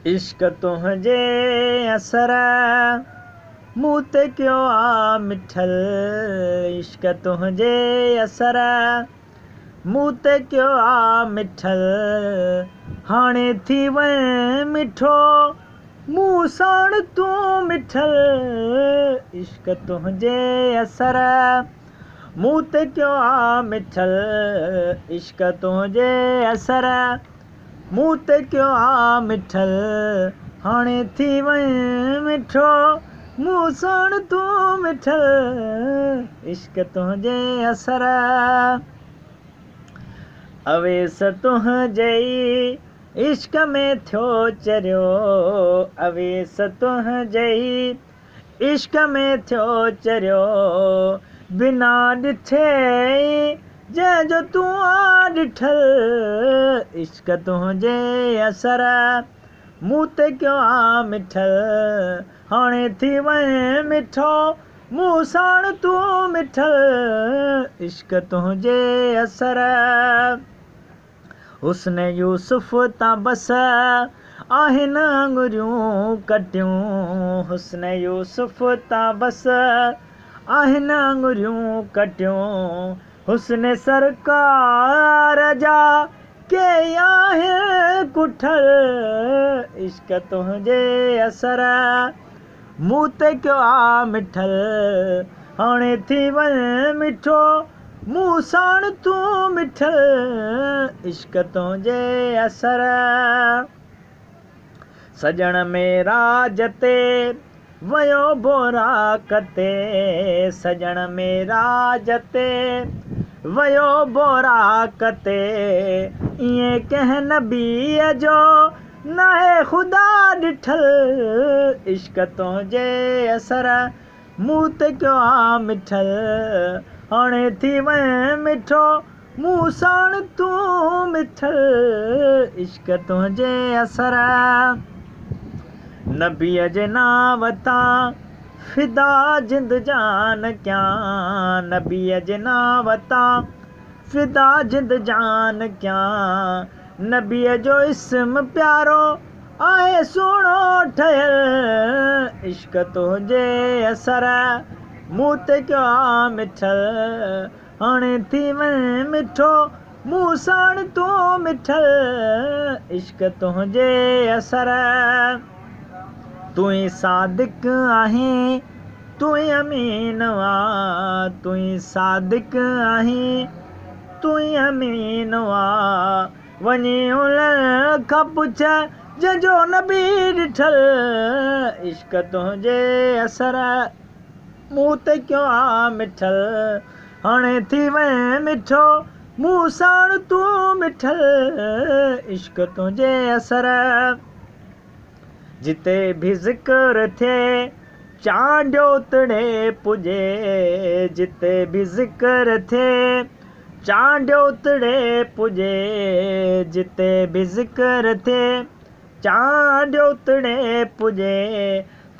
इश्क तुंहिंजे असर मूं ते कयो आ मिठल। इश्क तुंहिंजे असर मूं ते कयो आ मिठल। हाणे थी वञ मिठो मूं साण तूं मिठल। इश्क तुंहिंजे असर मूं ते कयो आ मिठल। इश्क तुंहिंजे असर मूं ते कयो आ मिठल। हाणे थी वञ मिठो मूं साण तूं मिठल। इश्क तुंहिंजे असर अवेस तुंहिंजे ई इश्क में थियो चरियो। अवेस तुंहिंजे ई इश्क में थियो चरियो। बिना ॾिठे जंहिंजो तूं आ ॾिठल। इश्क तुंहिंजे असर मूं ते कयो आ मिठल। हाणे थी वञ मिठो मूं साण तूं मिठल। इश्क तुंहिंजे असर हुस्न यूसुफ तां बस आहिनि आङुरियूं कटियूं। हुस्न यूसुफ तां बस आहिनि आङुरियूं कटियूं। हुस्न सरकार जा के आहे कुठल। इश्क तुंहिंजे असर मूं ते कयो आ मिठल। हाणे थी वञ मिठो मूं साण तूं मिठल। इश्क तुंहिंजे असर सजण में राज ते वयो बोराक ते। सजण में राज ते वयो बोराक ते। ईअं कंहिं नबीअ जो नाहे ख़ुदा ॾिठल। इश्क तुंहिंजे असर मूं ते कयो आ मिठल। हाणे थी वञ मिठो मूं साण तूं मिठल। इश्क तुंहिंजे असर नबीअ जे नाव तां फिदा जिंद जान कयां। नबीअ जे नाव तां फिदा जिंद जान कयां। नबीअ जो इस्म प्यारो आहे सुहिणो ठहियल। इश्क तुंहिंजे असर मूं ते कयो आ मिठल। हाणे थी वञ मिठो मूं साण तूं मिठल। इश्क तुंहिंजे असर तूं ई सादिक आहीं तूं ई अमीन आ। तूं ई सादिक आहीं तूं ई अमीन आ। वञी उन्हनि खां पुछ जंहिंजो नबी ॾिठल। इश्क तुंहिंजे असर मूं ते कयो आ मिठल। हाणे थी वञ मिठो मूं साण तूं मिठल। इश्क तुंहिंजे असर जिते भी ज़िक्र थिए चांडियो तड़े पुॼे। जिते भी ज़िक्र थिए चांडियो तड़े पुॼे। जिते भी ज़िक्र थिए चांडियो तड़े पुॼे।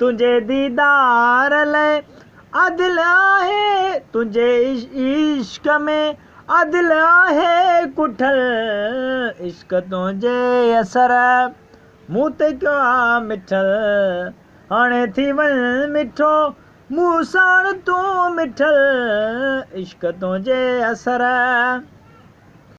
तुंहिंजे दीदार लाइ अदिल आहे तुंहिंजे इश्क में अदिल आहे कुठल। इश्क तुंहिंजे असर मूं ते कयो आ मिठल। हाणे थी वञ मिठो मूं साण तूं मिठल। इश्क तुंहिंजे असर